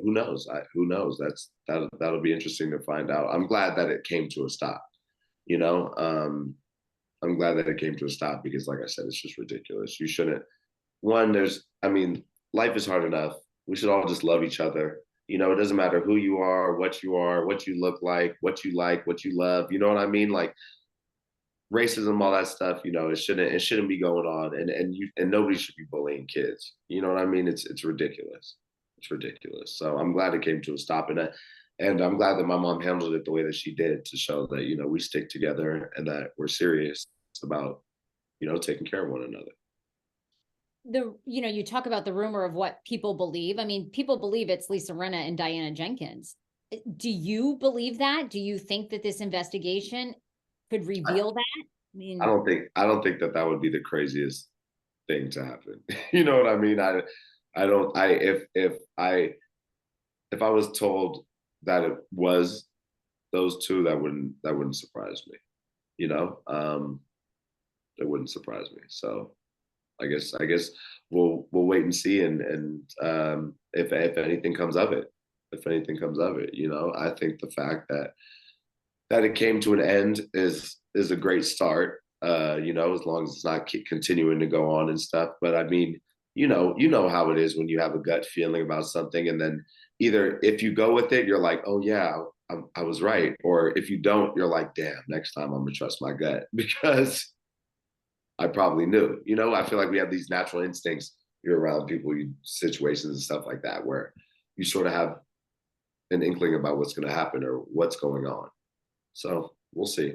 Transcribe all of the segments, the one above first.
who knows? Who knows? That'll be interesting to find out. I'm glad that it came to a stop. You know, I'm glad that it came to a stop because, like I said, it's just ridiculous. You shouldn't. One, I mean, life is hard enough. We should all just love each other. You know, it doesn't matter who you are, what you look like, what you love. You know what I mean? Like racism, all that stuff. You know, it shouldn't be going on, and nobody should be bullying kids. You know what I mean? It's ridiculous. It's ridiculous. So I'm glad it came to a stop, and I'm glad that my mom handled it the way that she did to show that we stick together and that we're serious about taking care of one another. You talk about the rumor of what people believe. I mean, people believe it's Lisa Rinna and Diana Jenkins. Do you believe that? Do you think that this investigation could reveal that? I mean, I don't think that would be the craziest thing to happen. You know what I mean? I don't. If I was told that it was those two, that wouldn't surprise me. It wouldn't surprise me. So I guess we'll wait and see, and if anything comes of it, I think the fact that it came to an end is a great start. As long as it's not continuing to go on and stuff. But I mean, you know how it is when you have a gut feeling about something, and then either if you go with it, you're like, oh yeah, I was right, or if you don't, you're like, damn, next time I'm gonna trust my gut because I probably knew. I feel like we have these natural instincts. You're around people, situations and stuff like that, where you sort of have an inkling about what's going to happen or what's going on. So we'll see.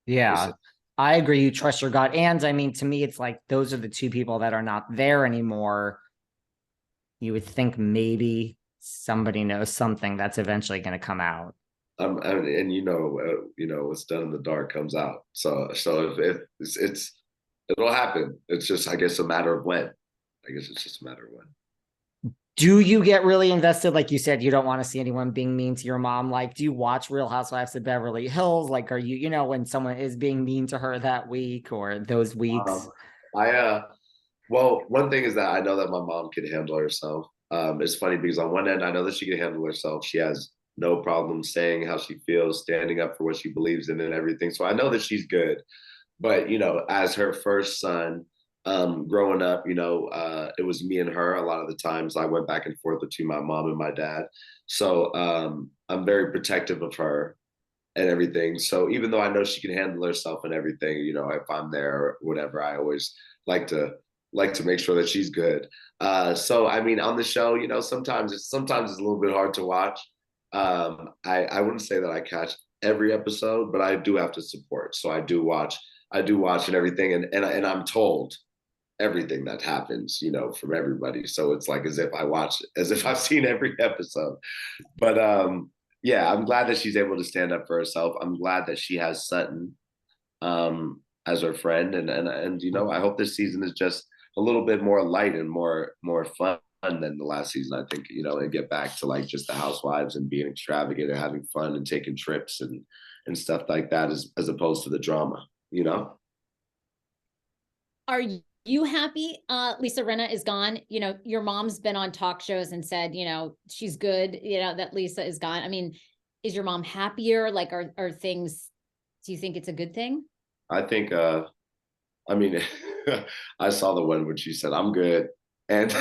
Yeah, we'll see. I agree. You trust your gut. And I mean, to me, it's like those are the two people that are not there anymore. You would think maybe somebody knows something that's eventually going to come out. And what's done in the dark comes out. So if it'll happen. It's just, I guess, a matter of when. I guess it's just a matter of when. Do you get really invested? Like you said, you don't want to see anyone being mean to your mom. Like, do you watch Real Housewives of Beverly Hills? Like, are you, when someone is being mean to her that week or those weeks? Well, one thing is that I know that my mom can handle herself. It's funny because on one end, I know that she can handle herself. She has no problem saying how she feels, standing up for what she believes in and everything. So I know that she's good. But, as her first son, growing up, it was me and her. A lot of the times I went back and forth between my mom and my dad. So I'm very protective of her and everything. So even though I know she can handle herself and everything, if I'm there or whatever, I always like to make sure that she's good. So, I mean, on the show, sometimes it's a little bit hard to watch. I wouldn't say that I catch every episode, but I do have to support. So I do watch and everything. And I'm told everything that happens, from everybody. So it's like as if I've seen every episode. But yeah, I'm glad that she's able to stand up for herself. I'm glad that she has Sutton as her friend. And I hope this season is just a little bit more light and more fun than the last season, I think, and get back to like just the housewives and being extravagant and having fun and taking trips and stuff like that as opposed to the drama. Are you happy Lisa Rinna is gone? Your mom's been on talk shows and said, she's good, that Lisa is gone. I mean, is your mom happier? Like, are things, do you think it's a good thing? I think, I mean, I saw the one when she said, I'm good. And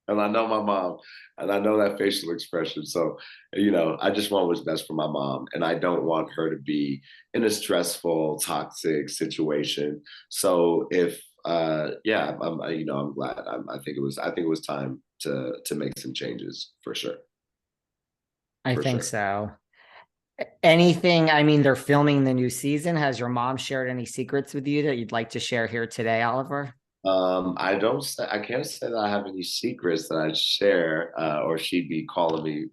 I know my mom and I know that facial expression. So, I just want what's best for my mom. And I don't want her to be in a stressful, toxic situation. So if, I'm glad. I think it was time to make some changes for sure. I think so. Anything, I mean, they're filming the new season. Has your mom shared any secrets with you that you'd like to share here today, Oliver? I can't say that I have any secrets that I'd share, or she'd be calling me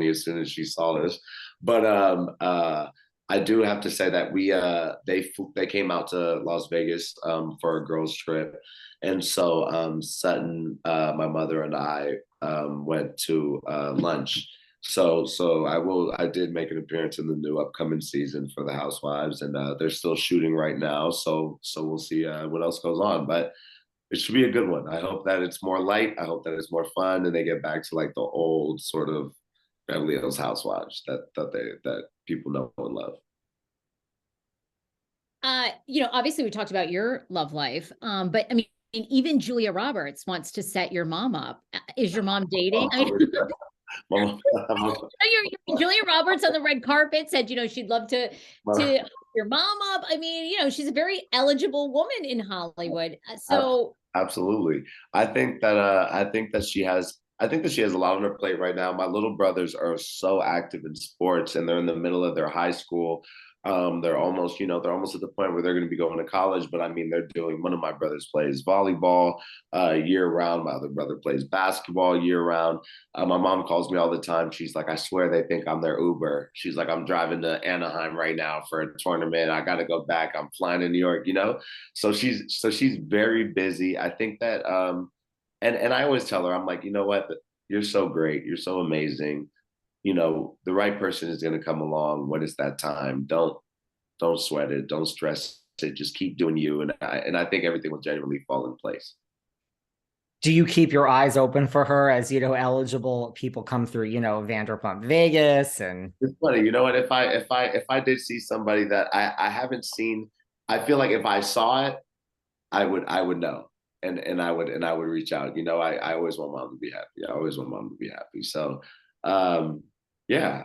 as soon as she saw this. But I do have to say that they came out to Las Vegas for a girls' trip, and so Sutton, my mother, and I went to lunch. So I did make an appearance in the new upcoming season for the Housewives, and they're still shooting right now. So we'll see what else goes on, but. it should be a good one. I hope that it's more light. I hope that it's more fun, and they get back to like the old sort of Beverly Hills Housewives that people know and love. Obviously we talked about your love life, but I mean, even Julia Roberts wants to set your mom up. Is your mom dating? I mean, Julia Roberts on the red carpet said, she'd love to hook your mom up. I mean, she's a very eligible woman in Hollywood. So absolutely. I think that she has a lot on her plate right now. My little brothers are so active in sports, and they're in the middle of their high school. They're almost at the point where they're going to be going to college. But I mean, they're doing. One of my brothers plays volleyball year round. My other brother plays basketball year round. My mom calls me all the time. She's like, I swear they think I'm their Uber. She's like, I'm driving to Anaheim right now for a tournament. I got to go back. I'm flying to New York. So she's very busy. I think that and I always tell her, I'm like, you know what? You're so great. You're so amazing. The right person is going to come along when it's that time. Don't sweat it. Don't stress it. Just keep doing you. And I think everything will genuinely fall in place. Do you keep your eyes open for her as, eligible people come through, Vanderpump Vegas? And it's funny, you know what? If I did see somebody that I haven't seen, I feel like if I saw it, I would know. And I would reach out. I always want mom to be happy. I always want mom to be happy. So yeah,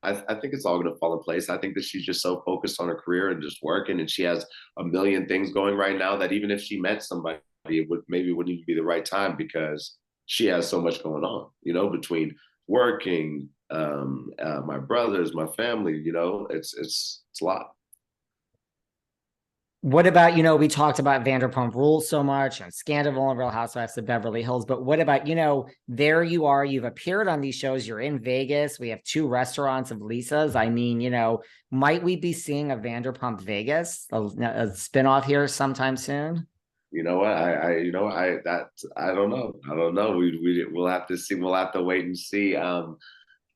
I think it's all gonna fall in place. I think that she's just so focused on her career and just working, and she has a million things going right now that even if she met somebody, it wouldn't even be the right time because she has so much going on, between working, my brothers, my family, it's a lot. what about, we talked about Vanderpump Rules so much and Scandal and Real Housewives of Beverly Hills, but what about, there you are, you've appeared on these shows, you're in Vegas, we have 2 restaurants of Lisa's. I mean, might we be seeing a Vanderpump Vegas, a spinoff here sometime soon? You know what? I don't know. I don't know. We'll have to see. We'll have to wait and see.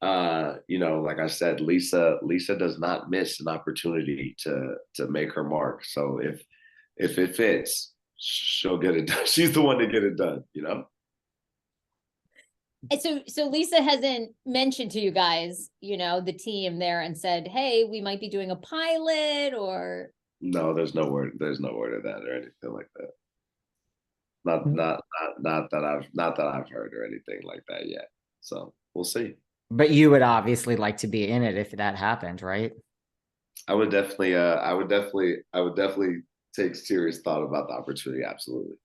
Like I said, Lisa does not miss an opportunity to make her mark. So if it fits, she'll get it done. She's the one to get it done. And so Lisa hasn't mentioned to you guys, the team there and said, hey, we might be doing a pilot or. No, there's no word of that or anything like that. Not that I've heard or anything like that yet. So we'll see. But you would obviously like to be in it if that happened, right? I would definitely take serious thought about the opportunity. Absolutely.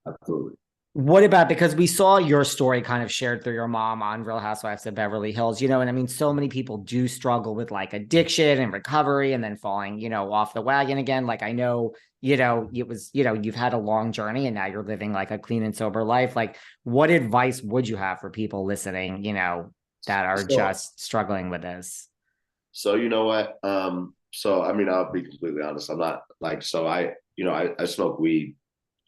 Absolutely. What about, because we saw your story kind of shared through your mom on Real Housewives of Beverly Hills, and I mean, so many people do struggle with like addiction and recovery and then falling, off the wagon again. Like I know, it was, you've had a long journey and now you're living like a clean and sober life. Like what advice would you have for people listening, that are just struggling with this? So, you know what? So, I mean, I'll be completely honest. I'm not like, so I smoke weed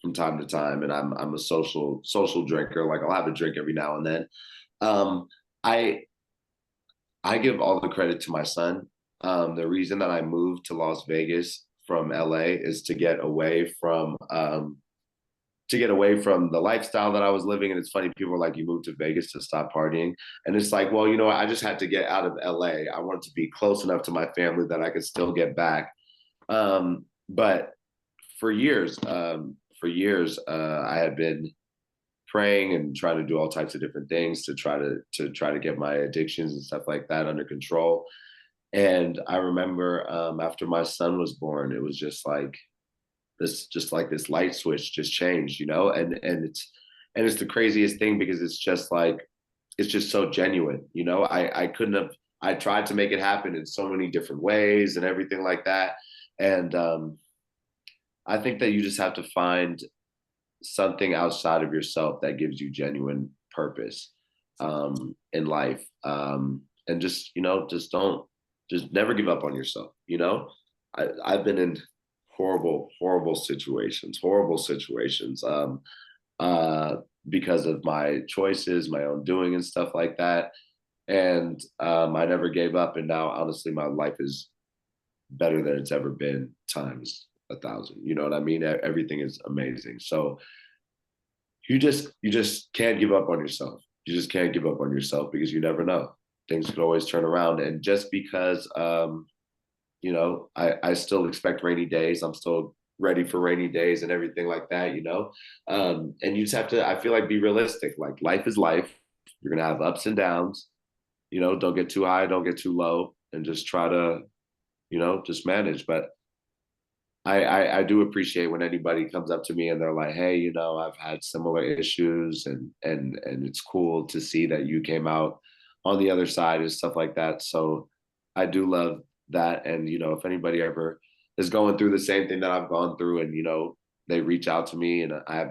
from time to time, and I'm a social drinker. Like I'll have a drink every now and then. I give all the credit to my son. The reason that I moved to Las Vegas from LA is to get away from the lifestyle that I was living. And it's funny, people are like, you moved to Vegas to stop partying. And it's like, well, I just had to get out of LA. I wanted to be close enough to my family that I could still get back. But for years, I had been praying and trying to do all types of different things to try to get my addictions and stuff like that under control. And I remember after my son was born, it was just like this light switch just changed, and it's the craziest thing because it's just so genuine. I tried to make it happen in so many different ways and everything like that. And I think that you just have to find something outside of yourself that gives you genuine purpose in life. And just never give up on yourself. I've been in horrible situations because of my choices, my own doing and stuff like that. And I never gave up. And now, honestly, my life is better than it's ever been times 1,000. You know what I mean? Everything is amazing. So you just can't give up on yourself. You just can't give up on yourself because you never know. Things could always turn around. And just because I still expect rainy days. I'm still ready for rainy days and everything like that, and you just have to, I feel like, be realistic. Like, life is life. You're going to have ups and downs, don't get too high, don't get too low, and just try to, just manage. But I do appreciate when anybody comes up to me and they're like, hey, I've had similar issues, and it's cool to see that you came out on the other side and stuff like that. So I do love that. And, if anybody ever is going through the same thing that I've gone through, and, they reach out to me, and I have